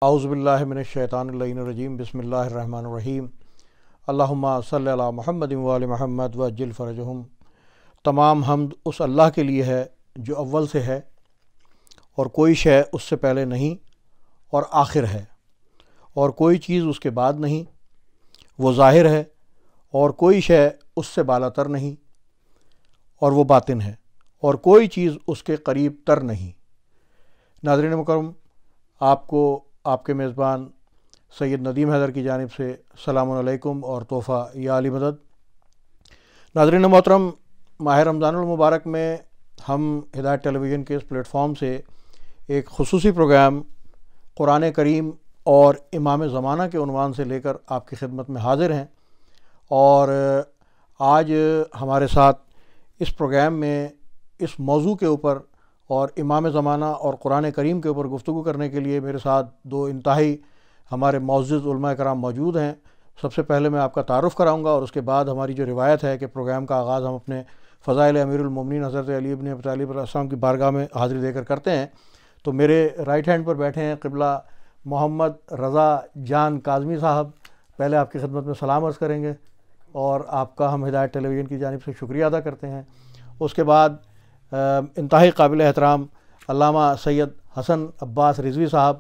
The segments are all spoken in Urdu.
اعوذ باللہ من الشیطان اللعین الرجیم بسم اللہ الرحمن الرحیم اللہم صلی علی محمد وآل محمد وعجل فرجہم۔ تمام حمد اس اللہ کے لیے ہے جو اول سے ہے اور کوئی شے اس سے پہلے نہیں اور آخر ہے، اور کوئی چیز اس کے بعد نہیں، وہ ظاہر ہے اور کوئی شے اس سے بالا تر نہیں، اور وہ باطن ہے اور کوئی چیز اس کے قریب تر نہیں۔ ناظرین مکرم، آپ کو آپ کے میزبان سید ندیم حیدر کی جانب سے السلام علیکم اور تحفہ یا علی مدد۔ ناظرین محترم، ماہ رمضان المبارک میں ہم ہدایت ٹیلی ویژن کے اس پلیٹ فارم سے ایک خصوصی پروگرام قرآن کریم اور امام زمانہ کے عنوان سے لے کر آپ کی خدمت میں حاضر ہیں، اور آج ہمارے ساتھ اس پروگرام میں اس موضوع کے اوپر اور امام زمانہ اور قرآن کریم کے اوپر گفتگو کرنے کے لیے میرے ساتھ دو انتہائی ہمارے معزز علماء کرام موجود ہیں۔ سب سے پہلے میں آپ کا تعارف کراؤں گا، اور اس کے بعد ہماری جو روایت ہے کہ پروگرام کا آغاز ہم اپنے فضائل امیر المومنین حضرت علی بن ابی طالب علیہ السلام کی بارگاہ میں حاضری دے کر کرتے ہیں۔ تو میرے رائٹ ہینڈ پر بیٹھے ہیں قبلہ محمد رضا جان کاظمی صاحب، پہلے آپ کی خدمت میں سلام عرض کریں گے اور آپ کا ہم ہدایت ٹیلی ویژن کی جانب سے شکریہ ادا کرتے ہیں۔ اس کے بعد انتہائی قابل احترام علامہ سید حسن عباس رضوی صاحب،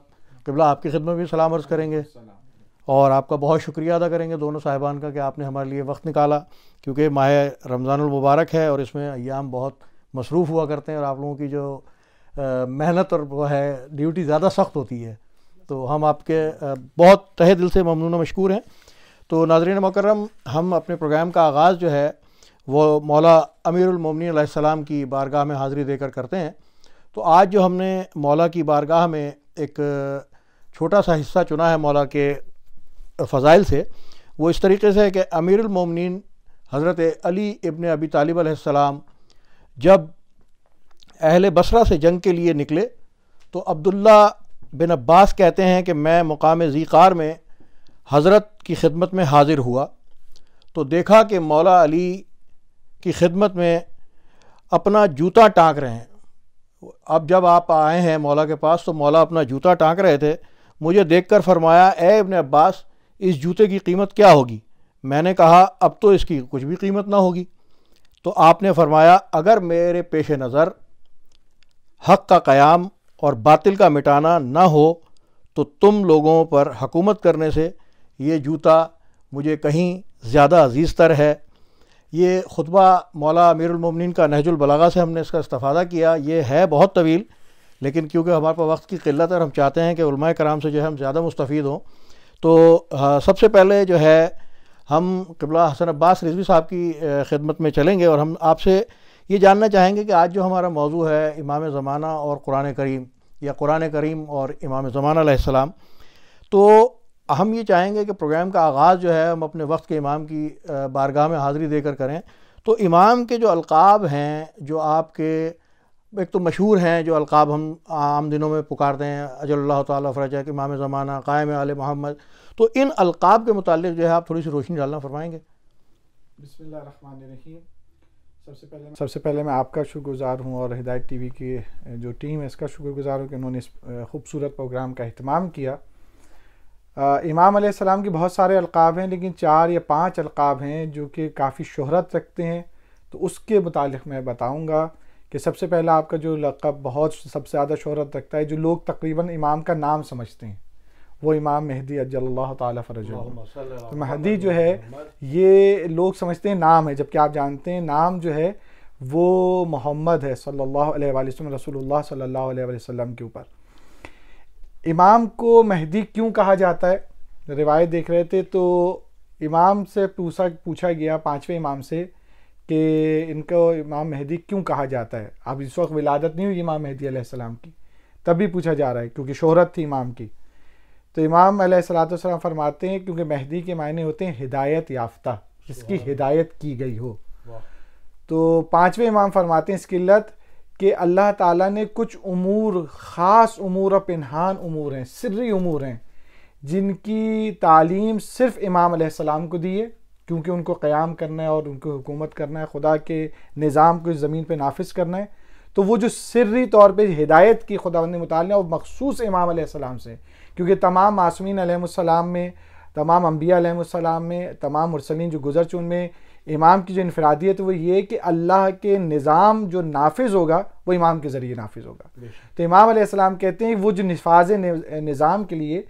قبلہ آپ کی خدمت بھی سلام عرض کریں گے اور آپ کا بہت شکریہ ادا کریں گے دونوں صاحبان کا کہ آپ نے ہمارے لیے وقت نکالا، کیونکہ ماہ رمضان المبارک ہے اور اس میں ایام بہت مصروف ہوا کرتے ہیں اور آپ لوگوں کی جو محنت اور وہ ہے ڈیوٹی زیادہ سخت ہوتی ہے، تو ہم آپ کے بہت تہہ دل سے ممنون و مشکور ہیں۔ تو ناظرین مکرم، ہم اپنے پروگرام کا آغاز جو ہے وہ مولا امیر المومنین علیہ السلام کی بارگاہ میں حاضری دے کر کرتے ہیں۔ تو آج جو ہم نے مولا کی بارگاہ میں ایک چھوٹا سا حصہ چنا ہے مولا کے فضائل سے، وہ اس طریقے سے ہے کہ امیر المومنین حضرت علی ابن ابی طالب علیہ السلام جب اہل بصرہ سے جنگ کے لیے نکلے تو عبداللہ بن عباس کہتے ہیں کہ میں مقام ذیقار میں حضرت کی خدمت میں حاضر ہوا تو دیکھا کہ مولا علی کی خدمت میں اپنا جوتا ٹانک رہے ہیں۔ اب جب آپ آئے ہیں مولا کے پاس تو مولا اپنا جوتا ٹانک رہے تھے، مجھے دیکھ کر فرمایا اے ابن عباس، اس جوتے کی قیمت کیا ہوگی؟ میں نے کہا اب تو اس کی کچھ بھی قیمت نہ ہوگی۔ تو آپ نے فرمایا اگر میرے پیش نظر حق کا قیام اور باطل کا مٹانا نہ ہو تو تم لوگوں پر حکومت کرنے سے یہ جوتا مجھے کہیں زیادہ عزیز تر ہے۔ یہ خطبہ مولا امیر المومنین کا نہج البلاغہ سے ہم نے اس کا استفادہ کیا۔ یہ ہے بہت طویل، لیکن کیونکہ ہمارے پاس وقت کی قلت ہے اور ہم چاہتے ہیں کہ علماء کرام سے جو ہے ہم زیادہ مستفید ہوں، تو سب سے پہلے جو ہے ہم قبلہ حسن عباس رضوی صاحب کی خدمت میں چلیں گے اور ہم آپ سے یہ جاننا چاہیں گے کہ آج جو ہمارا موضوع ہے امام زمانہ اور قرآن کریم، یا قرآن کریم اور امام زمانہ علیہ السلام، تو ہم یہ چاہیں گے کہ پروگرام کا آغاز جو ہے ہم اپنے وقت کے امام کی بارگاہ میں حاضری دے کر کریں۔ تو امام کے جو القاب ہیں، جو آپ کے ایک تو مشہور ہیں جو القاب ہم عام دنوں میں پکارتے ہیں، اجل اللہ تعالیٰ فرجہ، امام زمانہ، قائم آل محمد، تو ان القاب کے متعلق جو ہے آپ تھوڑی سی روشنی ڈالنا فرمائیں گے؟ بسم اللہ الرحمن الرحیم۔ سب سے پہلے میں آپ کا شکر گزار ہوں اور ہدایت ٹی وی کی جو ٹیم ہے اس کا شکر گزار ہوں کہ انہوں نے اس خوبصورت پروگرام کا اہتمام کیا۔ امام علیہ السلام کی بہت سارے القاب ہیں، لیکن 4 یا 5 القاب ہیں جو کہ کافی شہرت رکھتے ہیں، تو اس کے متعلق میں بتاؤں گا کہ سب سے پہلا آپ کا جو لقب بہت سب سے زیادہ شہرت رکھتا ہے، جو لوگ تقریباً امام کا نام سمجھتے ہیں، وہ امام مہدی اجل اللہ تعالیٰ فرجہ۔ تو مہدی جو ہے یہ لوگ سمجھتے ہیں نام ہے، جبکہ آپ جانتے ہیں نام جو ہے وہ محمد ہے صلی اللہ علیہ وآلہ وسلم، رسول اللہ صلی اللہ علیہ وآلہ وسلم کے اوپر۔ امام کو مہدی کیوں کہا جاتا ہے؟ روایت دیکھ رہے تھے تو امام سے پوچھا گیا 5ویں امام سے کہ ان کو امام مہدی کیوں کہا جاتا ہے؟ اب اس وقت ولادت نہیں ہوئی امام مہدی علیہ السلام کی، تب بھی پوچھا جا رہا ہے کیونکہ شہرت تھی امام کی۔ تو امام علیہ السلام فرماتے ہیں کیونکہ مہدی کے معنی ہوتے ہیں ہدایت یافتہ، جس کی ہدایت کی گئی ہو۔ تو 5ویں امام فرماتے ہیں اس کی علت کہ اللہ تعالیٰ نے کچھ امور، خاص امور اور پنہان امور ہیں، سری امور ہیں، جن کی تعلیم صرف امام علیہ السلام کو دی ہے، کیونکہ ان کو قیام کرنا ہے اور ان کو حکومت کرنا ہے، خدا کے نظام کو اس زمین پہ نافذ کرنا ہے۔ تو وہ جو سری طور پہ ہدایت کی خداوند نے متعلق ہے وہ مخصوص امام علیہ السلام سے، کیونکہ تمام معصومین علیہ السلام میں، تمام انبیاء علیہ السلام میں، تمام مرسلین جو گزر چون میں امام کی جو انفرادیت وہ یہ کہ اللہ کے نظام جو نافذ ہوگا وہ امام کے ذریعے نافذ ہوگا۔ تو امام علیہ السلام کہتے ہیں وہ جو نفاذ نظام کے لیے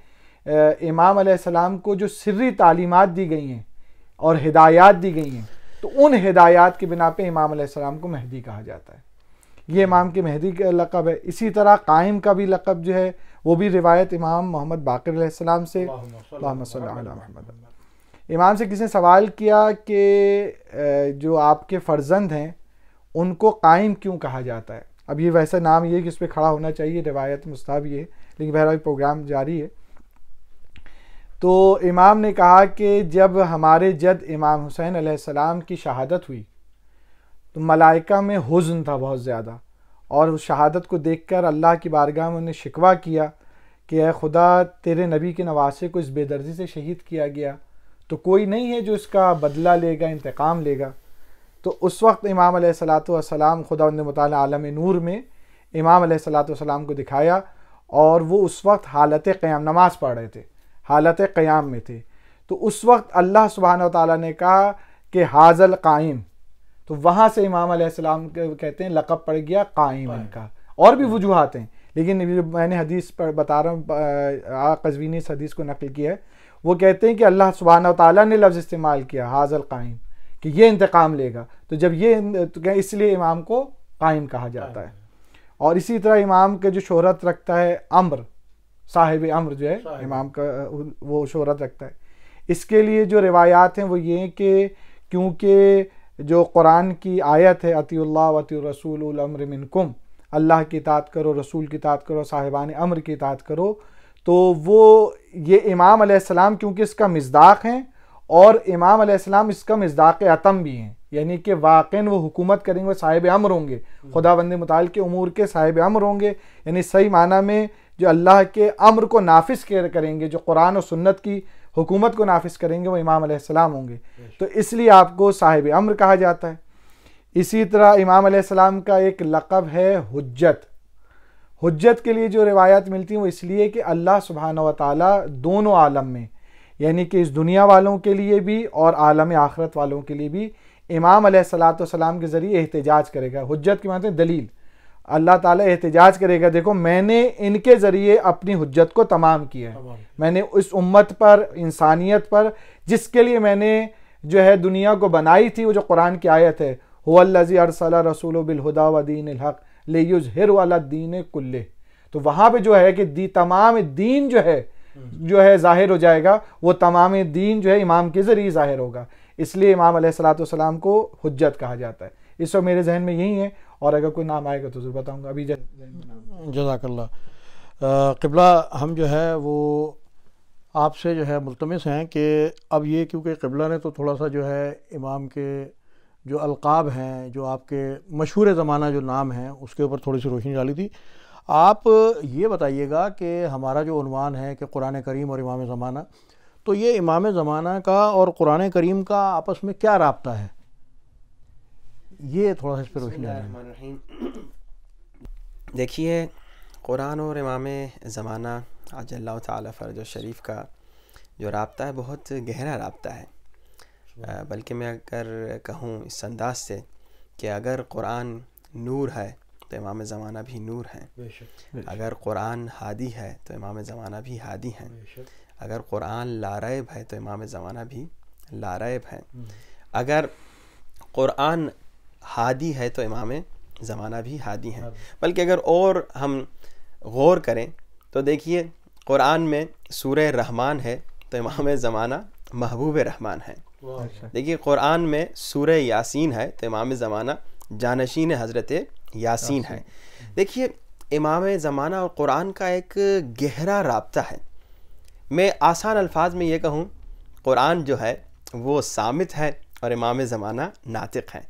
امام علیہ السلام کو جو سری تعلیمات دی گئی ہیں اور ہدایات دی گئی ہیں، تو ان ہدایات کی بنا پہ امام علیہ السلام کو مہدی کہا جاتا ہے۔ یہ امام کے مہدی کا لقب ہے۔ اسی طرح قائم کا بھی لقب جو ہے وہ بھی روایت امام محمد باقر علیہ السلام سے، اللہم صلی علی محمد۔ امام سے کسی نے سوال کیا کہ جو آپ کے فرزند ہیں ان کو قائم کیوں کہا جاتا ہے؟ اب یہ ویسا نام یہ کہ اس پہ کھڑا ہونا چاہیے، روایت مستحب یہ ہے، لیکن بہرحال پروگرام جاری ہے۔ تو امام نے کہا کہ جب ہمارے جد امام حسین علیہ السلام کی شہادت ہوئی تو ملائکہ میں حزن تھا بہت زیادہ، اور اس شہادت کو دیکھ کر اللہ کی بارگاہ میں انہیں شکوہ کیا کہ اے خدا، تیرے نبی کے نواسے کو اس بے دردی سے شہید کیا گیا، تو کوئی نہیں ہے جو اس کا بدلہ لے گا، انتقام لے گا۔ تو اس وقت امام علیہ السلام خداوند متعال عالم نور میں امام علیہ السلام کو دکھایا، اور وہ اس وقت حالت قیام، نماز پڑھ رہے تھے، حالت قیام میں تھے۔ تو اس وقت اللہ سبحانہ وتعالیٰ نے کہا کہ حاضل قائم، تو وہاں سے امام علیہ السلام کہتے ہیں لقب پڑ گیا قائم ان کا۔ اور بھی وجوہات ہیں، لیکن میں نے حدیث پر بتا رہا ہوں، قزوینی اس حدیث کو نقل کیا ہے، وہ کہتے ہیں کہ اللہ سبحانہ وتعالیٰ نے لفظ استعمال کیا حاضل قائم، کہ یہ انتقام لے گا، تو جب یہ اس لیے امام کو قائم کہا جاتا ہے۔ اور اسی طرح امام کے جو شہرت رکھتا ہے امر، صاحب امر جو ہے امام کا وہ شہرت رکھتا ہے، اس کے لیے جو روایات ہیں وہ یہ ہیں کہ کیونکہ جو قرآن کی آیت ہے اطیعوا اللہ واطیعوا الرسول اولی الامر منکم، اللہ کی اطاعت کرو، رسول کی اطاعت کرو، صاحبان امر کی اطاعت کرو، تو وہ یہ امام علیہ السلام کیونکہ اس کا مصداق ہیں، اور امام علیہ السلام اس کا مصداق اتم بھی ہیں، یعنی کہ واقعاً وہ حکومت کریں گے، صاحب امر ہوں گے، خداوند متعال کے امور کے صاحب امر ہوں گے، یعنی صحیح معنی میں جو اللہ کے امر کو نافذ کریں گے، جو قرآن و سنت کی حکومت کو نافذ کریں گے، وہ امام علیہ السلام ہوں گے، تو اس لیے آپ کو صاحب امر کہا جاتا ہے۔ اسی طرح امام علیہ السلام کا ایک لقب ہے حجت۔ حجت کے لیے جو روایات ملتی ہیں وہ اس لیے کہ اللہ سبحانہ وتعالیٰ دونوں عالم میں، یعنی کہ اس دنیا والوں کے لیے بھی اور عالم آخرت والوں کے لیے بھی امام علیہ السلام کے ذریعے احتجاج کرے گا۔ حجت کی معنی ہے دلیل، اللہ تعالیٰ احتجاج کرے گا، دیکھو میں نے ان کے ذریعے اپنی حجت کو تمام کیا ہے، میں نے اس امت پر، انسانیت پر، جس کے لیے میں نے جو ہے دنیا کو بنائی تھی، وہ جو قرآن کی آیت ہے هو الذی ارسل رسولہ بالہدی ودین الحق لیظہرہ علی الدین کلہ، تو وہاں پہ جو ہے کہ تمام دین جو ہے ظاہر ہو جائے گا، وہ تمام دین جو ہے امام کے ذریعے ظاہر ہوگا، اس لیے امام علیہ السلام کو حجت کہا جاتا ہے۔ اس وقت میرے ذہن میں یہی ہے، اور اگر کوئی نام آئے گا تو ضرور بتاؤں گا۔ ابھی جزاک اللہ۔ قبلہ ہم جو ہے وہ آپ سے جو ہے ملتمس ہیں کہ اب یہ کیونکہ قبلہ نے تو تھوڑا سا جو ہے امام کے جو القاب ہیں، جو آپ کے مشہور زمانہ جو نام ہیں، اس کے اوپر تھوڑی سی روشنی ڈالی تھی۔ آپ یہ بتائیے گا کہ ہمارا جو عنوان ہے کہ قرآن کریم اور امام زمانہ، تو یہ امام زمانہ کا اور قرآن کریم کا آپس میں کیا رابطہ ہے؟ یہ تھوڑا سا اس پہ روشنی ڈالیں۔ دیکھیے، قرآن اور امام زمانہ عجل اللہ تعالیٰ فرج شریف کا جو رابطہ ہے بہت گہرا رابطہ ہے، بلکہ میں اگر کہوں اس انداز سے کہ اگر قرآن نور ہے تو امام زمانہ بھی نور ہیں، اگر قرآن ہادی ہے تو امام زمانہ بھی ہادی ہیں، اگر قرآن لاریب ہے تو امام زمانہ بھی لاریب ہیں، اگر قرآن ہادی ہے تو امام زمانہ بھی ہادی ہیں۔ بلکہ اگر اور ہم غور کریں تو دیکھیے، قرآن میں سورہ رحمان ہے تو امام زمانہ محبوب رحمان ہیں۔ دیکھیے، قرآن میں سورہ یاسین ہے تو امام زمانہ جانشین حضرت یاسین ہے۔ دیکھیے، امام زمانہ اور قرآن کا ایک گہرا رابطہ ہے۔ میں آسان الفاظ میں یہ کہوں، قرآن جو ہے وہ صامت ہے اور امام زمانہ ناطق ہے،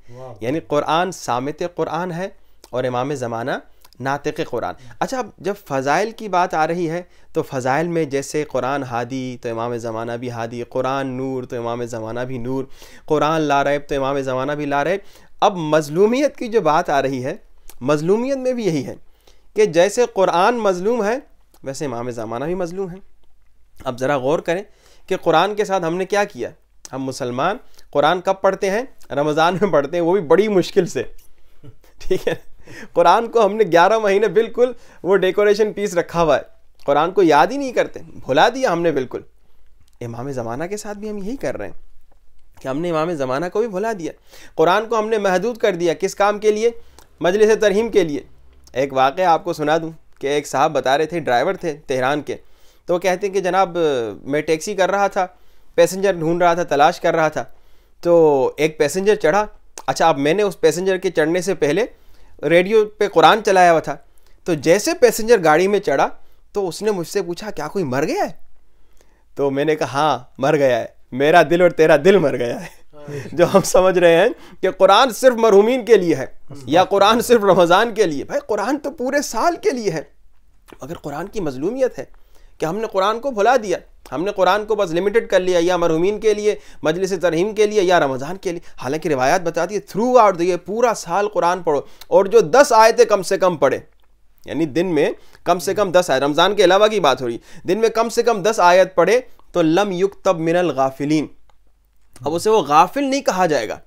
یعنی قرآن صامت قرآن ہے اور امام زمانہ ناطق قرآن۔ اچھا، جب فضائل کی بات آ رہی ہے تو فضائل میں جیسے قرآن ہادی تو امام زمانہ بھی ہادی، قرآن نور تو امام زمانہ بھی نور، قرآن لاریب تو امام زمانہ بھی لاریب۔ اب مظلومیت کی جو بات آ رہی ہے، مظلومیت میں بھی یہی ہے کہ جیسے قرآن مظلوم ہے ویسے امام زمانہ بھی مظلوم ہیں. اب ذرا غور کریں کہ قرآن کے ساتھ ہم نے کیا کیا. ہم مسلمان قرآن کب پڑھتے ہیں؟ رمضان میں پڑھتے ہیں، وہ بھی بڑی مشکل سے. ٹھیک ہے، قرآن کو ہم نے 11 مہینے بالکل وہ ڈیکوریشن پیس رکھا ہوا ہے، قرآن کو یاد ہی نہیں کرتے، بھلا دیا ہم نے بالکل. امام زمانہ کے ساتھ بھی ہم یہی کر رہے ہیں کہ ہم نے امام زمانہ کو بھی بھلا دیا. قرآن کو ہم نے محدود کر دیا. کس کام کے لیے؟ مجلس ترحیم کے لیے. ایک واقعہ آپ کو سنا دوں کہ ایک صاحب بتا رہے تھے، ڈرائیور تھے تہران کے، تو کہتے ہیں کہ جناب میں ٹیکسی کر رہا تھا، پیسنجر ڈھونڈ رہا تھا، تلاش کر رہا تھا، تو ایک پیسنجر چڑھا. اچھا، اب میں نے اس پیسنجر کے چڑھنے سے پہلے ریڈیو پہ قرآن چلایا ہوا تھا. تو جیسے پیسنجر گاڑی میں چڑھا تو اس نے مجھ سے پوچھا کیا کوئی مر گیا ہے؟ تو میں نے کہا ہاں مر گیا ہے، میرا دل اور تیرا دل مر گیا ہے. جو ہم سمجھ رہے ہیں کہ قرآن صرف مرحومین کے لیے ہے یا قرآن صرف رمضان کے لیے. بھائی قرآن تو پورے سال کے لیے ہے، مگر قرآن کی مظلومیت ہے کہ ہم نے قرآن کو بھلا دیا. ہم نے قرآن کو بس لمیٹڈ کر لیا، یا مرحومین کے لیے، مجلس ترحیم کے لیے، یا رمضان کے لیے. حالانکہ روایات بتاتی ہے تھرو آؤٹ یہ پورا سال قرآن پڑھو، اور جو 10 آیتیں کم سے کم پڑھے، یعنی دن میں کم سے کم 10 آیت، رمضان کے علاوہ کی بات ہو رہی، دن میں کم سے کم 10 آیت پڑھے تو لم یکتب من الغافلین. اب اسے وہ غافل نہیں کہا جائے گا.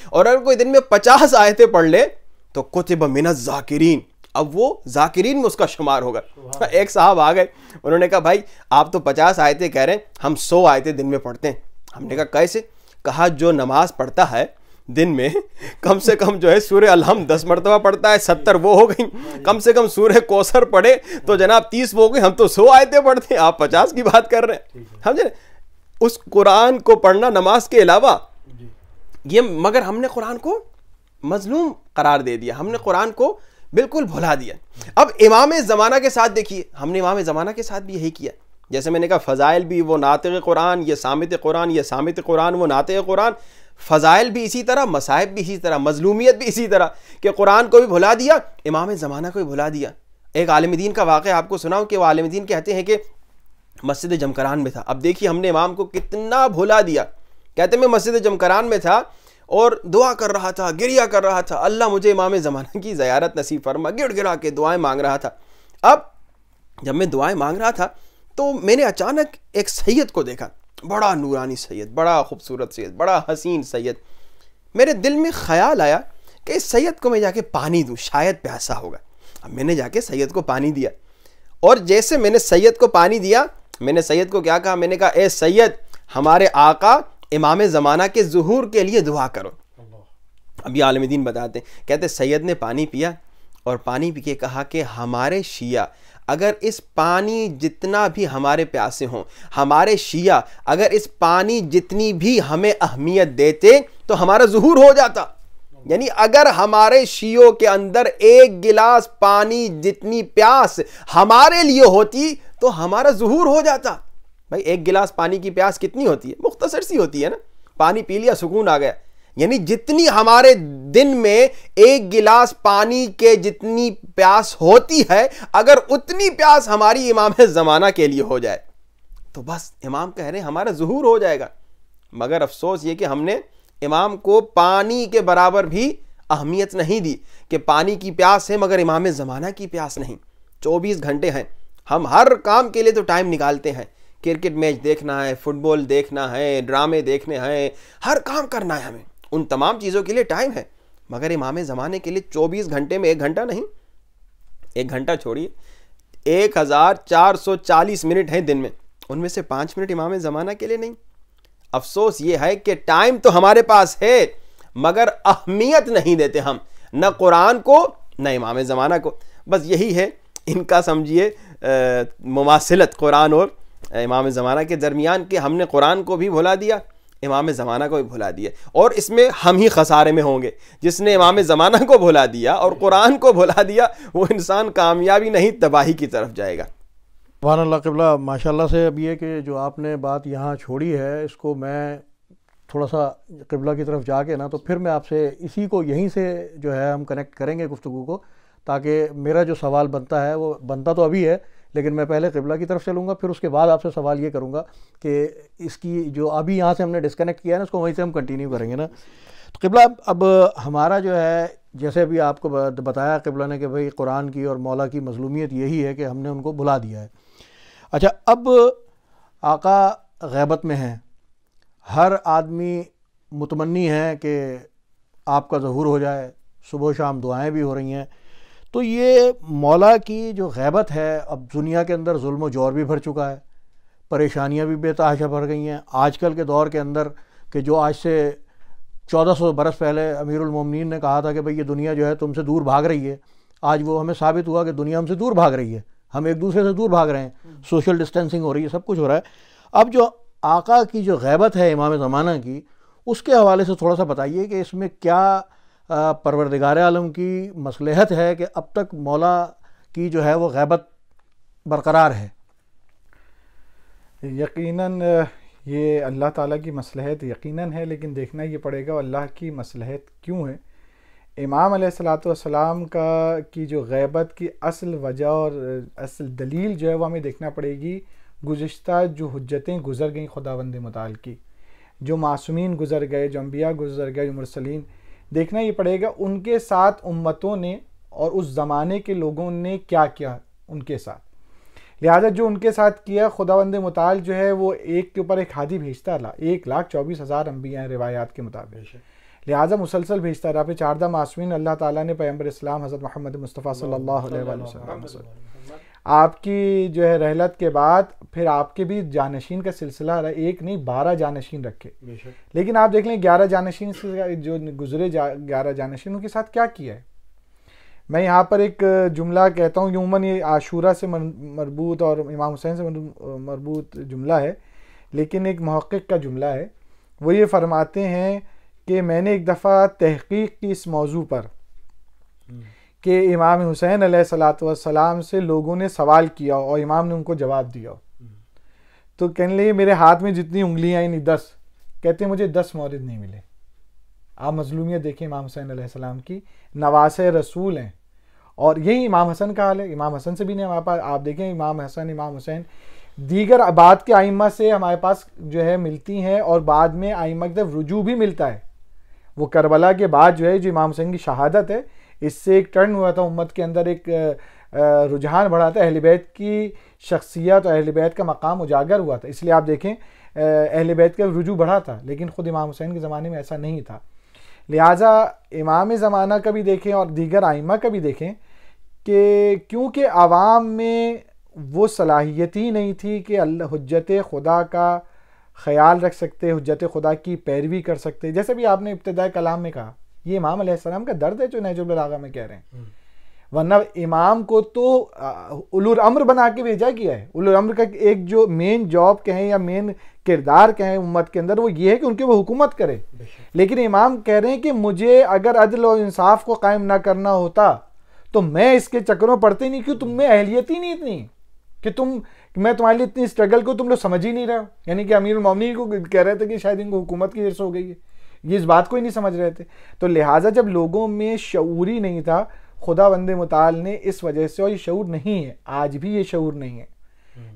اور اگر کوئی دن میں 50 آیتیں پڑھ لے تو کتب من الذاکرین، اب وہ ذاکرین میں اس کا شمار ہوگا. ایک صاحب آ گئے، انہوں نے کہا بھائی آپ تو 50 آیتیں کہہ رہے ہیں، ہم 100 آیتیں دن میں پڑھتے ہیں. ہم نے کہا کیسے؟ کہا جو نماز پڑھتا ہے دن میں کم سے کم جو ہے سورہ الحمد 10 مرتبہ پڑھتا ہے، 70 وہ ہو گئی. کم سے کم سورہ کوثر پڑھے تو جناب 30 وہ ہو گئی. ہم تو 100 آیتیں پڑھتے ہیں، آپ 50 کی بات کر رہے ہیں. سمجھے؟ اس قرآن کو پڑھنا نماز کے علاوہ یہ، مگر ہم نے قرآن کو مظلوم قرار دے دیا، ہم نے قرآن کو بالکل بھلا دیا. اب امام زمانہ کے ساتھ دیکھیے، ہم نے امام زمانہ کے ساتھ بھی یہی کیا. جیسے میں نے کہا فضائل بھی وہ ناطق قرآن، یہ صامت قرآن، یہ صامت قرآن وہ ناطق قرآن. فضائل بھی اسی طرح، مصائب بھی اسی طرح، مظلومیت بھی اسی طرح کہ قرآن کو بھی بھلا دیا، امام زمانہ کو بھی بھلا دیا. ایک عالم دین کا واقعہ آپ کو سناؤں کہ وہ عالم دین کہتے ہیں کہ مسجد جمکران میں تھا. اب دیکھیے ہم نے امام کو کتنا بھلا دیا. کہتے ہیں میں مسجد جمکران میں تھا اور دعا کر رہا تھا، گریہ کر رہا تھا، اللہ مجھے امام زمانہ کی زیارت نصیب فرما، گڑ گڑا کے دعائیں مانگ رہا تھا. اب جب میں دعائیں مانگ رہا تھا تو میں نے اچانک ایک سید کو دیکھا، بڑا نورانی سید، بڑا خوبصورت سید، بڑا حسین سید. میرے دل میں خیال آیا کہ اس سید کو میں جا کے پانی دوں، شاید پیاسا ہوگا. اب میں نے جا کے سید کو پانی دیا، اور جیسے میں نے سید کو پانی دیا، میں نے سید کو کیا کہا؟ میں نے کہا اے سید، ہمارے آقا امام زمانہ کے ظہور کے لیے دعا کرو. اب یہ عالم دین بتاتے ہیں، کہتے سید نے پانی پیا اور پانی پی کے کہا کہ ہمارے شیعہ اگر اس پانی جتنا بھی ہمارے پیاسے ہوں، ہمارے شیعہ اگر اس پانی جتنی بھی ہمیں اہمیت دیتے تو ہمارا ظہور ہو جاتا. یعنی اگر ہمارے شیعوں کے اندر ایک گلاس پانی جتنی پیاس ہمارے لیے ہوتی تو ہمارا ظہور ہو جاتا. بھائی ایک گلاس پانی کی پیاس کتنی ہوتی ہے؟ مختصر سی ہوتی ہے نا، پانی پی لیا سکون آ گیا. یعنی جتنی ہمارے دن میں ایک گلاس پانی کے جتنی پیاس ہوتی ہے، اگر اتنی پیاس ہماری امام زمانہ کے لیے ہو جائے تو بس امام کہہ رہے ہیں ہمارا ظہور ہو جائے گا. مگر افسوس یہ کہ ہم نے امام کو پانی کے برابر بھی اہمیت نہیں دی کہ پانی کی پیاس ہے مگر امام زمانہ کی پیاس نہیں. 24 گھنٹے ہیں، ہم ہر کام کے لیے تو ٹائم نکالتے ہیں. کرکٹ میچ دیکھنا ہے، فٹ بال دیکھنا ہے، ڈرامے دیکھنے ہیں، ہر کام کرنا ہے ہمیں، ان تمام چیزوں کے لیے ٹائم ہے. مگر امام زمانے کے لیے 24 گھنٹے میں 1 گھنٹہ نہیں، 1 گھنٹہ چھوڑیے، 1440 منٹ ہیں دن میں، ان میں سے 5 منٹ امام زمانہ کے لیے نہیں. افسوس یہ ہے کہ ٹائم تو ہمارے پاس ہے مگر اہمیت نہیں دیتے ہم، نہ قرآن کو نہ امام زمانہ کو. بس یہی ہے ان کا سمجھیے مماثلت قرآن اور امام زمانہ کے درمیان، کہ ہم نے قرآن کو بھی بھلا دیا، امام زمانہ کو بھی بھلا دیا. اور اس میں ہم ہی خسارے میں ہوں گے. جس نے امام زمانہ کو بھلا دیا اور قرآن کو بھلا دیا وہ انسان کامیابی نہیں تباہی کی طرف جائے گا. سبحان اللہ. قبلہ ماشاء اللہ سے اب یہ کہ جو آپ نے بات یہاں چھوڑی ہے اس کو میں تھوڑا سا قبلہ کی طرف جا کے نا، تو پھر میں آپ سے اسی کو یہیں سے جو ہے ہم کنیکٹ کریں گے گفتگو کو، تاکہ میرا جو سوال بنتا ہے وہ بنتا تو ابھی ہے لیکن میں پہلے قبلہ کی طرف چلوں گا، پھر اس کے بعد آپ سے سوال یہ کروں گا کہ اس کی جو ابھی یہاں سے ہم نے ڈسکنیکٹ کیا ہے نا، اس کو وہیں سے ہم کنٹینیو کریں گے نا. تو قبلہ اب ہمارا جو ہے، جیسے ابھی آپ کو بتایا قبلہ نے کہ بھئی قرآن کی اور مولا کی مظلومیت یہی ہے کہ ہم نے ان کو بھلا دیا ہے. اچھا، اب آقا غیبت میں ہیں، ہر آدمی متمنی ہے کہ آپ کا ظہور ہو جائے، صبح و شام دعائیں بھی ہو رہی ہیں. تو یہ مولا کی جو غیبت ہے، اب دنیا کے اندر ظلم و جور بھی بھر چکا ہے، پریشانیاں بھی بے تحاشا بڑھ گئی ہیں. آج کل کے دور کے اندر کہ جو آج سے 1400 برس پہلے امیر المومنین نے کہا تھا کہ بھئی یہ دنیا جو ہے تم سے دور بھاگ رہی ہے، آج وہ ہمیں ثابت ہوا کہ دنیا ہم سے دور بھاگ رہی ہے، ہم ایک دوسرے سے دور بھاگ رہے ہیں، سوشل ڈسٹینسنگ ہو رہی ہے، سب کچھ ہو رہا ہے. اب جو آقا کی جو غیبت ہے امام زمانہ کی، اس کے حوالے سے تھوڑا سا بتائیے کہ اس میں کیا پروردگار عالم کی مصلحت ہے کہ اب تک مولا کی جو ہے وہ غیبت برقرار ہے. یقیناً یہ اللہ تعالیٰ کی مصلحت یقیناً ہے، لیکن دیکھنا یہ پڑے گا اللہ کی مصلحت کیوں ہے. امام علیہ السلام کی جو غیبت کی اصل وجہ اور اصل دلیل جو ہے وہ ہمیں دیکھنا پڑے گی. گزشتہ جو حجتیں گزر گئیں خداوند متعال کی، جو معصومین گزر گئے، جو انبیاء گزر گئے، جو مرسلین، دیکھنا یہ پڑے گا ان کے ساتھ امتوں نے اور اس زمانے کے لوگوں نے کیا کیا ان کے ساتھ. لہٰذا جو ان کے ساتھ کیا، خداوند متعال جو ہے وہ ایک کے اوپر ایک ہادی بھیجتا رہا. 1,24,000 انبیاء ہیں روایات کے مطابق، لہٰذا مسلسل بھیجتا رہا. پھر 14 معصومین اللہ تعالیٰ نے پیغمبر اسلام حضرت محمد مصطفیٰ صلی اللہ علیہ وآلہ وسلم آپ کی جو ہے رحلت کے بعد پھر آپ کے بھی جانشین کا سلسلہ رہا. ایک نہیں 12 جانشین رکھے. لیکن آپ دیکھ لیں 11 جانشین سے جو گزرے 11 جانشینوں کے ساتھ کیا کیا ہے. میں یہاں پر ایک جملہ کہتا ہوں، عموماً یہ عاشورہ سے مربوط اور امام حسین سے مربوط جملہ ہے، لیکن ایک محقق کا جملہ ہے. وہ یہ فرماتے ہیں کہ میں نے ایک دفعہ تحقیق کی اس موضوع پر کہ امام حسین علیہ السلام سے لوگوں نے سوال کیا اور امام نے ان کو جواب دیا، تو کہنے لگے میرے ہاتھ میں جتنی انگلیاں یعنی 10، کہتے ہیں مجھے 10 مورد نہیں ملے. آپ مظلومیت دیکھیں امام حسین علیہ السلام کی، نواسے رسول ہیں. اور یہی امام حسن کا حال ہے. امام حسن سے بھی نہیں ہمارے پاس، آپ دیکھیں امام حسن، امام حسین دیگر بعد کے ائمہ سے ہمارے پاس جو ہے ملتی ہیں، اور بعد میں ائمہ کی طرف رجوع بھی ملتا ہے. وہ کربلا کے بعد جو ہے جو امام حسین کی شہادت ہے، اس سے ایک ٹرن ہوا تھا امت کے اندر، ایک رجحان بڑھا تھا، اہل بیت کی شخصیت اور اہل بیت کا مقام اجاگر ہوا تھا. اس لیے آپ دیکھیں اہل بیت کا رجوع بڑھا تھا، لیکن خود امام حسین کے زمانے میں ایسا نہیں تھا. لہٰذا امام زمانہ کا بھی دیکھیں اور دیگر ائمہ کا بھی دیکھیں کہ کیونکہ عوام میں وہ صلاحیت ہی نہیں تھی کہ اللہ حجت خدا کا خیال رکھ سکتے، حجت خدا کی پیروی کر سکتے. جیسے بھی آپ نے ابتدائی کلام میں کہا، یہ امام علیہ السلام کا درد ہے جو نہج البلاغہ میں کہہ رہے ہیں. ورنہ امام کو تو اولو الامر بنا کے بھیجا گیا ہے. اولو الامر کا ایک جو مین جاب کہیں یا مین کردار کہیں امت کے اندر، وہ یہ ہے کہ ان کے وہ حکومت کرے. لیکن امام کہہ رہے ہیں کہ مجھے اگر عدل و انصاف کو قائم نہ کرنا ہوتا تو میں اس کے چکروں پڑتے نہیں، کیوں تم میں اہلیت ہی نہیں اتنی کہ میں تمہارے لیے اتنی اسٹرگل کو تم لوگ سمجھ ہی نہیں رہے ہو. یعنی کہ امیر المومنین کو کہہ رہے تھے کہ شاید ان کو حکومت کی ہرس ہو گئی ہے، یہ اس بات کو ہی نہیں سمجھ رہے تھے. تو لہٰذا جب لوگوں میں شعور ہی نہیں تھا، خداوند متعال نے اس وجہ سے، اور یہ شعور نہیں ہے آج بھی، یہ شعور نہیں ہے.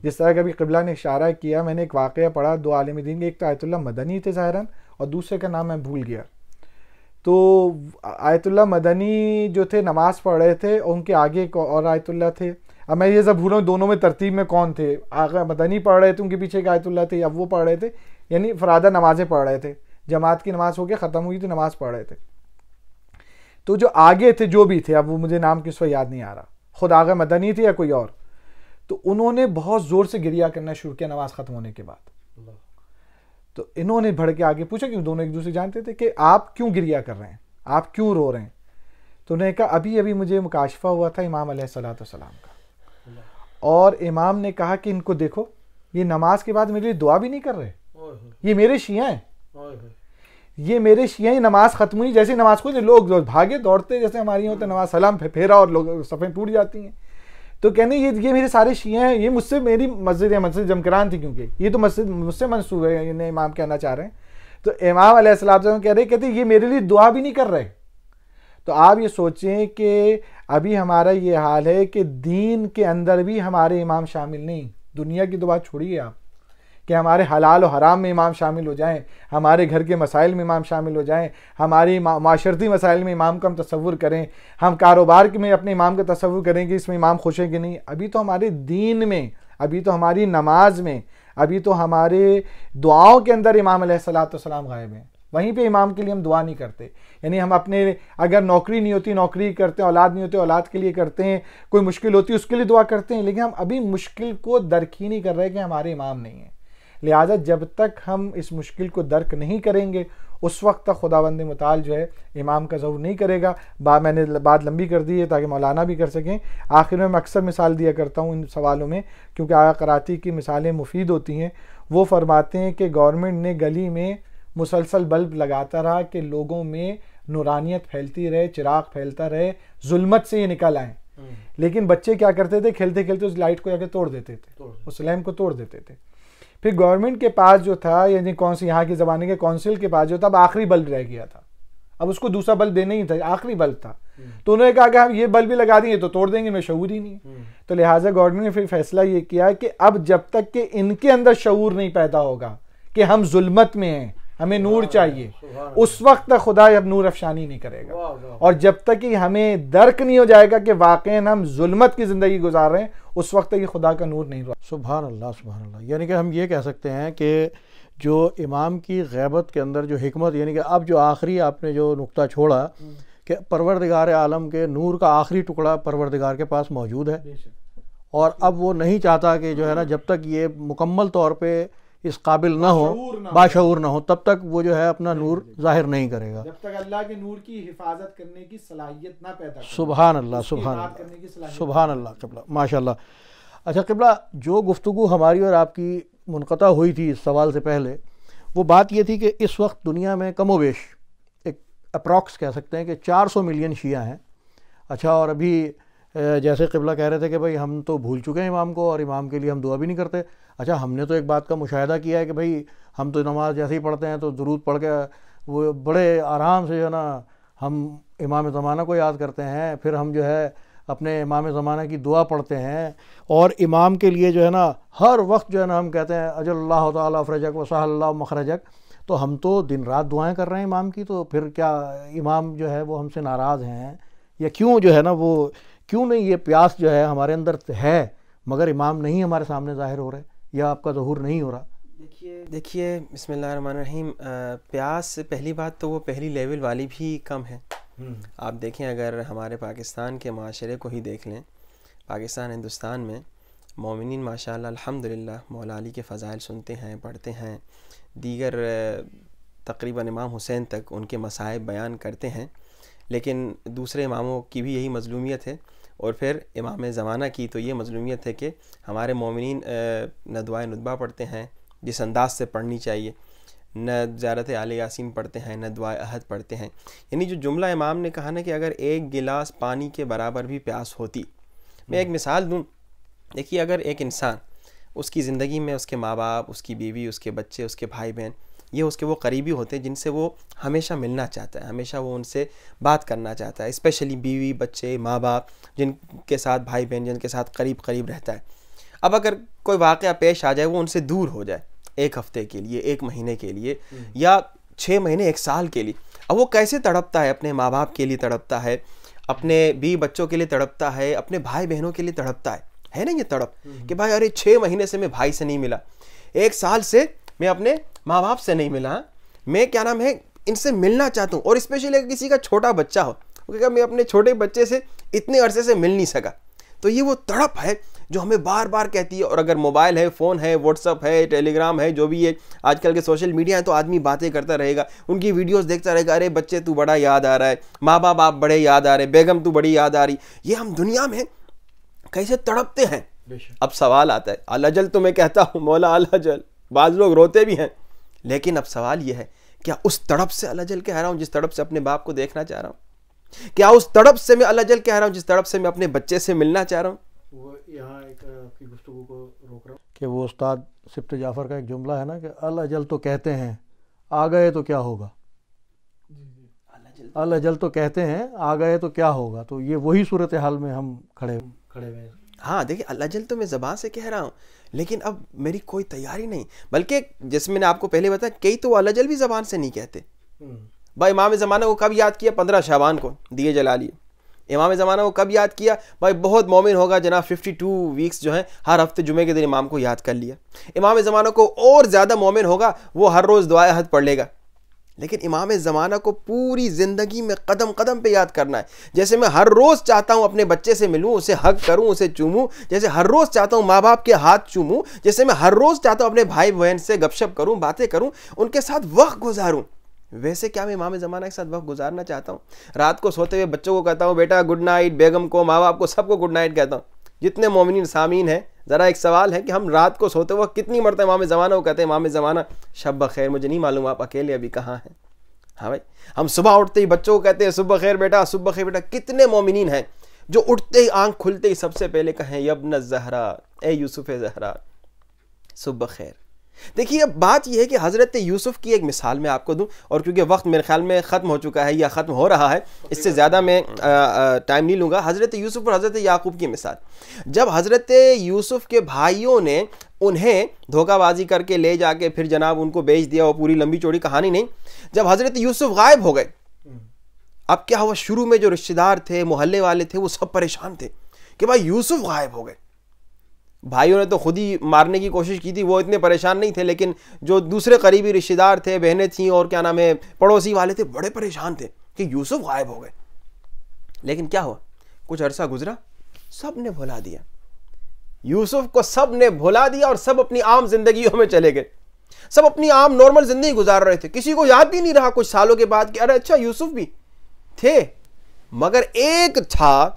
جس طرح کبھی قبلہ نے اشارہ کیا، میں نے ایک واقعہ پڑھا 2 عالم دین کے، ایک تو آیت اللہ مدنی تھے ظاہراً، اور دوسرے کا نام میں بھول گیا. تو آیت اللہ مدنی جو تھے نماز پڑھ رہے تھے، اور ان کے آگے ایک اور آیت اللہ تھے. اب میں یہ سب بھول رہا ہوں دونوں میں ترتیب میں کون تھے. آگے مدنی پڑھ رہے تھے، ان کے پیچھے ایک آیت اللہ تھے، اب وہ پڑھ رہے تھے، یعنی فرادہ نمازیں پڑھ رہے تھے، جماعت کی نماز ہو کے ختم ہوئی تھی، نماز پڑھ رہے تھے. تو جو آگے تھے جو بھی تھے، اب وہ مجھے نام کس وقت یاد نہیں آ رہا، خود آگے مدنی تھے یا کوئی اور، تو انہوں نے بہت زور سے گریہ کرنا شروع کیا نماز ختم ہونے کے بعد. تو انہوں نے بڑھ کے آگے پوچھا، کہ دونوں ایک دوسرے جانتے تھے، کہ آپ کیوں گریہ کر رہے ہیں، آپ کیوں رو رہے ہیں؟ تو انہوں نے کہا ابھی مجھے مکاشفہ ہوا تھا امام علیہ السلام کا، اور امام نے کہا کہ ان کو دیکھو، یہ نماز کے بعد میرے لیے دعا بھی نہیں کر رہے، یہ میرے شیعہ ہیں، یہ میرے شیعہ. نماز ختم ہوئی، جیسے نماز کو لوگ بھاگے دوڑتے جیسے ہماری ہوتے، نماز سلام پھیرا اور لوگ صفیں ٹوٹ جاتی ہیں. تو کہنے یہ میرے سارے شیعہ ہیں، یہ مجھ سے، میری مسجد جمکران تھی، کیونکہ یہ تو مسجد مجھ سے منسوب ہے، انہیں امام کہنا چاہ رہے ہیں. تو امام علیہ السلام کہہ رہے، کہتے یہ میرے لیے دعا بھی نہیں کر رہے. تو آپ یہ سوچیں کہ ابھی ہمارا یہ حال ہے کہ دین کے اندر بھی ہمارے امام شامل نہیں. دنیا کی تو بات چھوڑیے آپ کہ ہمارے حلال و حرام میں امام شامل ہو جائیں, ہمارے گھر کے مسائل میں امام شامل ہو جائیں, ہماری معاشرتی مسائل میں امام کا ہم تصور کریں, ہم کاروبار میں اپنے امام کا تصور کریں کہ اس میں امام خوش ہے کہ نہیں. ابھی تو ہمارے دین میں, ابھی تو ہماری نماز میں, ابھی تو ہمارے دعاؤں کے اندر امام علیہ الصلوۃ والسلام غائب ہیں. وہیں پہ امام کے لیے ہم دعا نہیں کرتے. یعنی ہم اپنے اگر نوکری نہیں ہوتی نوکری کرتے ہیں, اولاد نہیں ہوتی اولاد کے لیے کرتے ہیں, کوئی مشکل ہوتی اس کے لیے دعا کرتے ہیں, لیکن ہم ابھی مشکل کو درک ہی نہیں کر رہے کہ ہمارے امام نہیں ہیں. لہٰذا جب تک ہم اس مشکل کو درک نہیں کریں گے اس وقت تک خداوند متعال جو ہے امام کا ظہور نہیں کرے گا. میں نے بات لمبی کر دی ہے تاکہ مولانا بھی کر سکیں. آخر میں اکثر مثال دیا کرتا ہوں ان سوالوں میں, کیونکہ آیا کراتی کی مثالیں مفید ہوتی ہیں. وہ فرماتے ہیں کہ گورنمنٹ نے گلی میں مسلسل بلب لگاتا رہا کہ لوگوں میں نورانیت پھیلتی رہے, چراغ پھیلتا رہے, ظلمت سے یہ نکل آئیں. لیکن بچے کیا کرتے تھے, کھیلتے کھیلتے اس لائٹ کو جا کے توڑ دیتے تھے, اس لیمپ کو توڑ دیتے تھے. پھر گورنمنٹ کے پاس جو تھا, یعنی کون سی یہاں کے زمانے کے کونسل کے پاس جو تھا, اب آخری بلب رہ گیا تھا. اب اس کو دوسرا بلب دینا ہی تھا, آخری بلب تھا. تو انہوں نے کہا کہ ہم یہ بلب بھی لگا دیں گے تو توڑ دیں گے, میں شعور ہی نہیں. تو لہٰذا گورنمنٹ نے پھر فیصلہ یہ کیا کہ اب جب تک کہ ان کے اندر شعور نہیں پیدا ہوگا کہ ہم ظلمت میں ہیں, ہمیں نور چاہیے, اس وقت تک خدا اب نور افشانی نہیں کرے گا. اور جب تک کہ ہمیں درک نہیں ہو جائے گا کہ واقعاً ہم ظلمت کی زندگی گزار رہے ہیں, اس وقت تک یہ خدا کا نور نہیں رہا. سبحان اللہ سبحان اللہ. یعنی کہ ہم یہ کہہ سکتے ہیں کہ جو امام کی غیبت کے اندر جو حکمت, یعنی کہ اب جو آخری آپ نے جو نقطہ چھوڑا کہ پروردگار عالم کے نور کا آخری ٹکڑا پروردگار کے پاس موجود ہے, اور اب وہ نہیں چاہتا کہ جو ہے نا جب تک یہ مکمل طور پہ اس قابل نہ ہو, باشعور نہ ہو, تب تک وہ جو ہے اپنا نور ظاہر نہیں کرے گا, جب تک اللہ کے نور کی حفاظت کرنے کی صلاحیت نہ پیدا کرے. سبحان اللہ سبحان اللہ سبحان اللہ. قبلہ ماشاء اللہ. اچھا قبلہ, جو گفتگو ہماری اور آپ کی منقطع ہوئی تھی اس سوال سے پہلے, وہ بات یہ تھی کہ اس وقت دنیا میں کم و بیش ایک اپروکس کہہ سکتے ہیں کہ 400 ملین شیعہ ہیں. اچھا, اور ابھی جیسے قبلہ کہہ رہے تھے کہ بھئی ہم تو بھول چکے ہیں امام کو, اور امام کے لیے ہم دعا بھی نہیں کرتے. اچھا, ہم نے تو ایک بات کا مشاہدہ کیا ہے کہ بھئی ہم تو نماز جیسے ہی پڑھتے ہیں تو درود پڑھ کے وہ بڑے آرام سے جو ہے نا ہم امام زمانہ کو یاد کرتے ہیں, پھر ہم جو ہے اپنے امام زمانہ کی دعا پڑھتے ہیں, اور امام کے لیے جو ہے نا ہر وقت جو ہے نا ہم کہتے ہیں اجل اللہ تعالیٰ فرجک و سہل اللہ مخرجک. تو ہم تو دن رات دعائیں کر رہے ہیں امام کی, تو پھر کیا امام جو ہے وہ ہم سے ناراض ہیں, یا کیوں جو ہے نا وہ کیوں نہیں یہ پیاس جو ہے ہمارے اندر ہے مگر امام نہیں ہمارے سامنے ظاہر ہو رہے, یا آپ کا ظہور نہیں ہو رہا؟ دیکھیے بسم اللہ الرحمن الرحیم, پیاس پہلی بات تو وہ پہلی لیول والی بھی کم ہے. آپ دیکھیں اگر ہمارے پاکستان کے معاشرے کو ہی دیکھ لیں, پاکستان ہندوستان میں مومنین ماشاءاللہ الحمدللہ مولا علی کے فضائل سنتے ہیں, پڑھتے ہیں, دیگر تقریباً امام حسین تک ان کے مصائب بیان کرتے ہیں, لیکن دوسرے اماموں کی بھی یہی مظلومیت ہے, اور پھر امام زمانہ کی تو یہ مظلومیت ہے کہ ہمارے مومنین نہ دعائے ندبہ پڑھتے ہیں جس انداز سے پڑھنی چاہیے, نہ زیارت آل یاسین پڑھتے ہیں, نہ دعائے احد پڑھتے ہیں. یعنی جو جملہ امام نے کہا نا کہ اگر ایک گلاس پانی کے برابر بھی پیاس ہوتی, میں ایک مثال دوں. دیکھیے اگر ایک انسان اس کی زندگی میں اس کے ماں باپ, اس کی بیوی, اس کے بچے, اس کے بھائی بہن, یہ اس کے وہ قریبی ہوتے ہیں جن سے وہ ہمیشہ ملنا چاہتا ہے, ہمیشہ وہ ان سے بات کرنا چاہتا ہے, اسپیشلی بیوی, بچے, ماں باپ, جن کے ساتھ بھائی بہن, جن کے ساتھ قریب رہتا ہے. اب اگر کوئی واقعہ پیش آ جائے, وہ ان سے دور ہو جائے ایک ہفتے کے لیے, ایک مہینے کے لیے, یا 6 مہینے, 1 سال کے لیے, اب وہ کیسے تڑپتا ہے, اپنے ماں باپ کے لیے تڑپتا ہے, اپنے بیوی بچوں کے لیے تڑپتا ہے, اپنے بھائی بہنوں کے لیے تڑپتا ہے نا یہ تڑپ کہ بھائی ارے 6 مہینے سے میں بھائی سے نہیں ملا, 1 سال سے میں اپنے ماں باپ سے نہیں ملا, میں کیا نام ہے ان سے ملنا چاہتا ہوں. اور اسپیشلی اگر کسی کا چھوٹا بچہ ہو, کیونکہ میں اپنے چھوٹے بچے سے اتنے عرصے سے مل نہیں سکا, تو یہ وہ تڑپ ہے جو ہمیں بار بار کہتی ہے. اور اگر موبائل ہے, فون ہے, واٹس اپ ہے, ٹیلی گرام ہے, جو بھی ہے آج کل کے سوشل میڈیا ہے, تو آدمی باتیں کرتا رہے گا, ان کی ویڈیوز دیکھتا رہے گا, ارے بچے تو بڑا یاد آ رہا ہے, ماں باپ آپ بڑے یاد آ رہے, بیگم تو بڑی یاد آ رہی. یہ ہم دنیا میں کیسے تڑپتے ہیں. اب سوال آتا ہے, الاجل تو میں کہتا ہوں مولا الاجل, بعض لوگ روتے بھی ہیں, لیکن اب سوال یہ ہے کیا اس تڑپ سے الاجل کہہ رہا ہوں جس تڑپ سے اپنے باپ کو دیکھنا چاہ رہا ہوں؟ کیا اس تڑپ سے میں الاجل کہہ رہا ہوں جس تڑپ سے میں اپنے بچے سے ملنا چاہ رہا ہوں؟ وہ یہاں ایک آپ کی گفتگو کو روک رہا ہوں کہ وہ استاد سبط جعفر کا ایک جملہ ہے نا کہ الاجل تو کہتے ہیں, آ گئے تو کیا ہوگا. الجل تو کہتے ہیں، آ گئے تو کیا ہوگا، تو یہ وہی صورتحال میں ہم کھڑے ہوئے ہیں۔ ہاں دیکھیں، الجل تو میں زبان سے کہہ رہا ہوں، لیکن اب میری کوئی تیاری نہیں، بلکہ جیسے میں نے آپ کو پہلے بتایا، کئی تو الجل بھی زبان سے نہیں کہتے۔ بھائی امام زمانہ کو کب یاد کیا؟ 15 شعبان کو دیے جلا لیے۔ امام زمانہ کو کب یاد کیا؟ بھائی بہت مومن ہوگا جناب 52 ویکس جو ہیں ہر ہفتے جمعے کے دن امام کو یاد کر لیا۔ امام زمانہ کو اور زیادہ مومن ہوگا، وہ ہر روز دعائے احد پڑھ لے گا۔ لیکن امام زمانہ کو پوری زندگی میں قدم قدم پہ یاد کرنا ہے۔ جیسے میں ہر روز چاہتا ہوں اپنے بچے سے ملوں، اسے حگ کروں، اسے چوموں، جیسے ہر روز چاہتا ہوں ماں باپ کے ہاتھ چوموں، جیسے میں ہر روز چاہتا ہوں اپنے بھائی بہن سے گپ شپ کروں، باتیں کروں، ان کے ساتھ وقت گزاروں، ویسے کیا میں امام زمانہ کے ساتھ وقت گزارنا چاہتا ہوں؟ رات کو سوتے ہوئے بچوں کو کہتا ہوں بیٹا گڈ نائٹ، بیگم کو، ماں باپ کو، سب کو گڈ نائٹ کہتا ہوں۔ جتنے مومنین سامعین ہیں، ذرا ایک سوال ہے کہ ہم رات کو سوتے وقت کتنی مرتبہ امام زمانہ کو کہتے ہیں امام زمانہ شب بخیر؟ مجھے نہیں معلوم آپ اکیلے ابھی کہاں ہیں۔ ہاں بھائی، ہم صبح اٹھتے ہی بچوں کو کہتے ہیں صبح بخیر بیٹا، صبح بخیر بیٹا۔ کتنے مومنین ہیں جو اٹھتے ہی آنکھ کھلتے ہی سب سے پہلے کہیں یبن الزہرا، اے یوسف زہرا، صبح بخیر۔ دیکھیے اب بات یہ ہے کہ حضرت یوسف کی ایک مثال میں آپ کو دوں، اور کیونکہ وقت میرے خیال میں ختم ہو چکا ہے یا ختم ہو رہا ہے، اس سے زیادہ میں ٹائم نہیں لوں گا۔ حضرت یوسف اور حضرت یعقوب کی مثال، جب حضرت یوسف کے بھائیوں نے انہیں دھوکہ بازی کر کے لے جا کے پھر جناب ان کو بیچ دیا، وہ پوری لمبی چوڑی کہانی نہیں، جب حضرت یوسف غائب ہو گئے، اب کیا ہوا؟ شروع میں جو رشتہ دار تھے، محلے والے تھے، وہ سب پریشان تھے کہ بھائی یوسف غائب ہو گئے۔ بھائیوں نے تو خود ہی مارنے کی کوشش کی تھی، وہ اتنے پریشان نہیں تھے، لیکن جو دوسرے قریبی رشتہ دار تھے، بہنیں تھیں اور کیا نام ہے پڑوسی والے تھے، بڑے پریشان تھے کہ یوسف غائب ہو گئے۔ لیکن کیا ہوا؟ کچھ عرصہ گزرا، سب نے بھلا دیا یوسف کو، سب نے بھلا دیا اور سب اپنی عام زندگیوں میں چلے گئے، سب اپنی عام نارمل زندگی گزار رہے تھے۔ کسی کو یاد بھی نہیں رہا کچھ سالوں کے بعد کہ ارے اچھا یوسف بھی تھے، مگر ایک تھا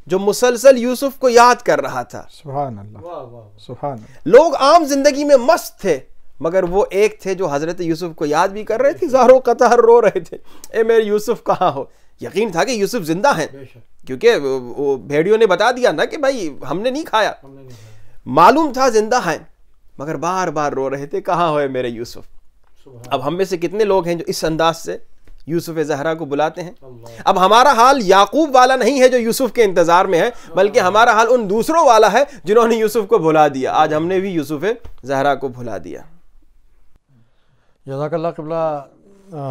جو مسلسل یوسف کو یاد کر رہا تھا۔ سبحان اللہ، سبحان اللہ۔ لوگ عام زندگی میں مست تھے، مگر وہ ایک تھے جو حضرت یوسف کو یاد بھی کر رہے تھے، زارو قطار رو رہے تھے، اے میرے یوسف کہاں ہو؟ یقین تھا کہ یوسف زندہ ہیں، کیونکہ وہ بھیڑیوں نے بتا دیا نا کہ بھائی ہم نے نہیں کھایا، معلوم تھا زندہ ہیں، مگر بار بار رو رہے تھے کہاں ہوئے میرے یوسف۔ اب ہم میں سے کتنے لوگ ہیں جو اس انداز سے یوسف زہرا کو بلاتے ہیں؟ اب ہمارا حال یعقوب والا نہیں ہے جو یوسف کے انتظار میں ہے، بلکہ ہمارا حال ان دوسروں والا ہے جنہوں نے یوسف کو بھلا دیا۔ آج ہم نے بھی یوسف زہرا کو بھلا دیا۔ جزاک اللہ قبلہ،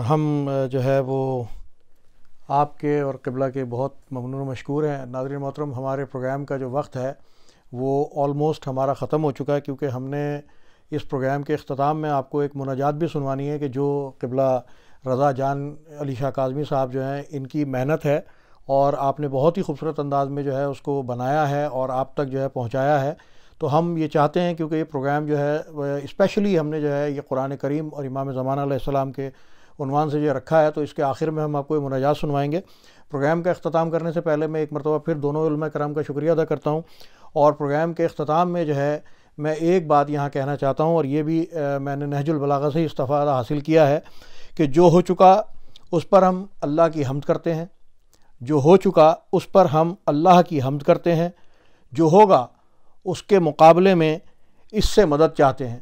ہم جو ہے وہ آپ کے اور قبلہ کے بہت ممنون و مشکور ہیں۔ ناظرین محترم، ہمارے پروگرام کا جو وقت ہے وہ آلموسٹ ہمارا ختم ہو چکا ہے، کیونکہ ہم نے اس پروگرام کے اختتام میں آپ کو ایک مناجات بھی سنوانی ہے کہ جو قبلہ رضا جان علی شاہ کاظمی صاحب جو ہیں، ان کی محنت ہے اور آپ نے بہت ہی خوبصورت انداز میں جو ہے اس کو بنایا ہے اور آپ تک جو ہے پہنچایا ہے۔ تو ہم یہ چاہتے ہیں، کیونکہ یہ پروگرام جو ہے اسپیشلی ہم نے جو ہے یہ قرآن کریم اور امام زمانہ علیہ السلام کے عنوان سے جو رکھا ہے، تو اس کے آخر میں ہم آپ کو یہ مناجات سنوائیں گے۔ پروگرام کا اختتام کرنے سے پہلے میں ایک مرتبہ پھر دونوں علماء کرام کا شکریہ ادا کرتا ہوں، اور پروگرام کے اختتام میں جو ہے میں ایک بات یہاں کہنا چاہتا ہوں، اور یہ بھی میں نے نہج البلاغہ سے استفادہ حاصل کیا ہے کہ جو ہو چکا اس پر ہم اللہ کی حمد کرتے ہیں، جو ہو چکا اس پر ہم اللہ کی حمد کرتے ہیں، جو ہوگا اس کے مقابلے میں اس سے مدد چاہتے ہیں،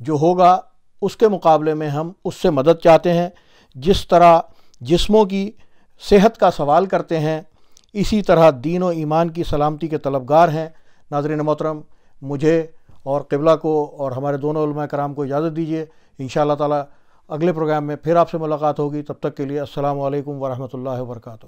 جو ہوگا اس کے مقابلے میں ہم اس سے مدد چاہتے ہیں۔ جس طرح جسموں کی صحت کا سوال کرتے ہیں، اسی طرح دین و ایمان کی سلامتی کے طلبگار ہیں۔ ناظرین محترم، مجھے اور قبلہ کو اور ہمارے دونوں علماء کرام کو اجازت دیجیے، انشاءاللہ تعالی اگلے پروگرام میں پھر آپ سے ملاقات ہوگی۔ تب تک کے لیے السلام علیکم ورحمۃ اللہ وبرکاتہ۔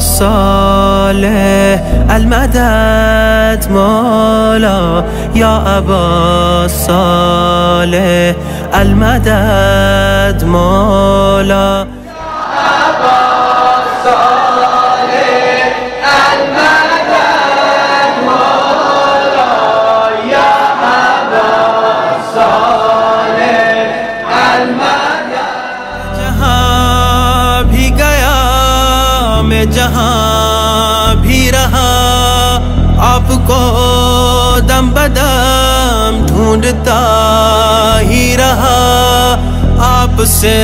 صالح المدد مولا، یا ابا صالح المدد مولا، یا ابا صالح المدد مولا، یا ابا صالح المدد۔ جہاں بھی گیا میں، جہاں بھی رہا، آپ کو دم بدم ڈھونڈتا ہی رہا، آپ سے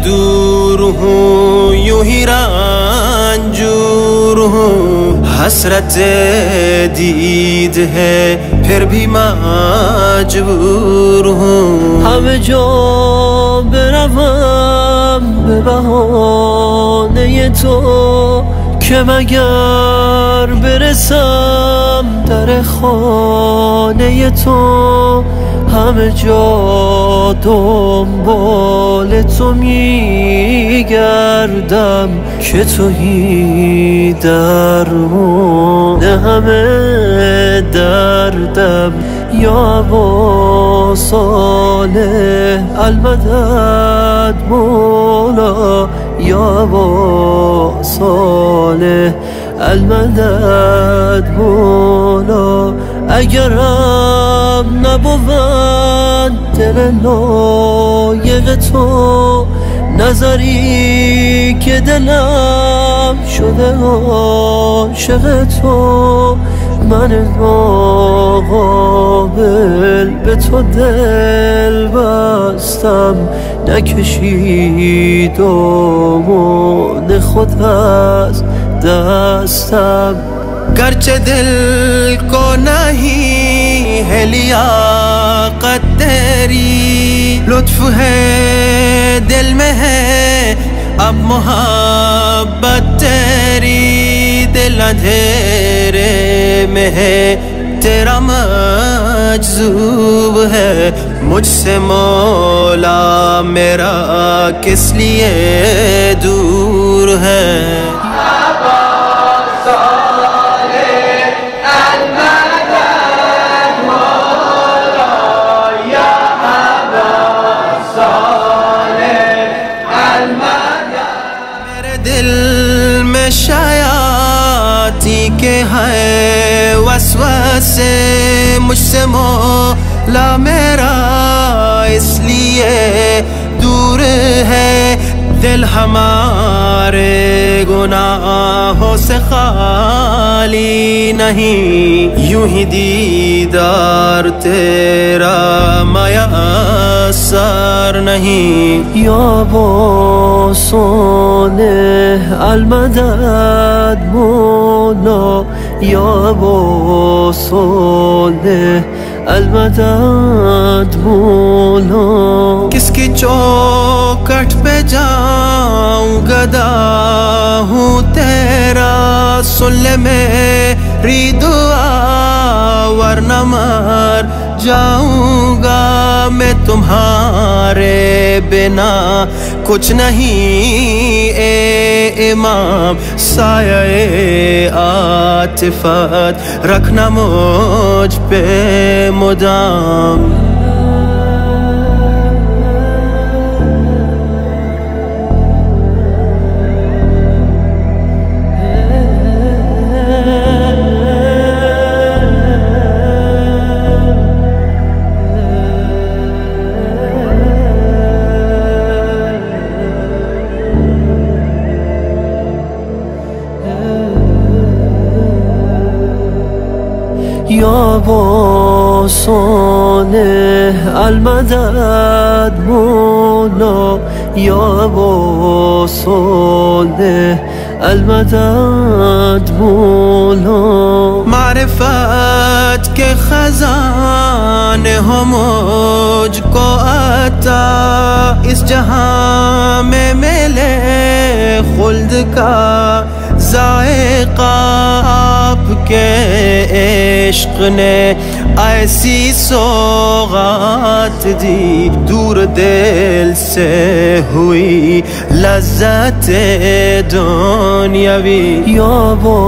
دور ہوں یوں ہی رنجور ہوں، حسرت دید ہے پھر بھی مجبور ہوں، ہم جو بروم به بهانه تو که مگر برسم در خانه تو، همه جا دنبال تو میگردم که تویی درمان همه دردم، یا ابا صالح المدد مولا، یا ابا صالح المدد مولا، اگرم نبود دل لایق تو، نظری که دلم شده عاشق تو، من ناقابل به تو دل بستم، نکشید دامان خود از دستم، گرچہ دل کو نہیں ہے لیاقت تیری، لطف ہے دل میں ہے اب محبت تیری، دل اندھیرے میں ہے تیرا مجذوب ہے، مجھ سے مولا میرا کس لیے دور ہے، کے ہے وسوسے مجھ سے مولا میرا اس لیے دور ہے، دل ہمارے گناہوں سے خالی نہیں، یوں ہی دیدار تیرا میسر نہیں، یا ابا صالح المدد مولا، یا ابا صالح المدد مولا، کس کی چوکٹ پہ جاؤں گدا ہوں تیرا، سن لے میری دعا ورنہ مر جاؤں گا میں تمہارے بنا، کچھ نہیں اے امام، سایہ عاطفت رکھنا مجھ پہ مدام، یا ابا صالح المدد مولا، یا ابا صالح المدد مولا، معرفت کے خزانے ہو مجھ کو عطا، اس جہاں میں ملے خلد کا ذائقہ، آپ کے عشق نے ایسی سوغات دی، دور دل سے ہوئی لذت دنیاوی، یا ابا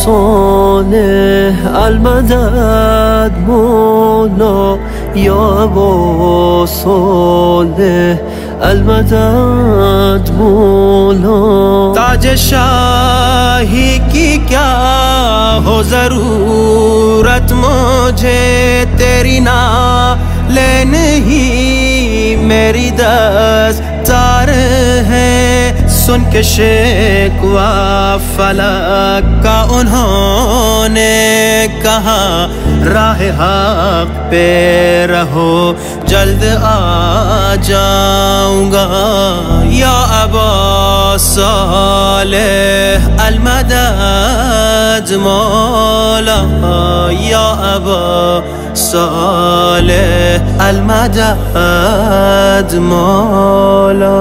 صالح المدد مولا، یا ابا صالح المدد مولا، تاج شاہی کی کیا ہو ضرورت مجھے، تیری نالے نہیں میری دستار ہے، سن کے شکوہ فلک کا انہوں نے کہا راہ حق پہ رہو جلد آ جاؤں گا یا ابا صالح المدد مولا یا ابا صالح المدد مولا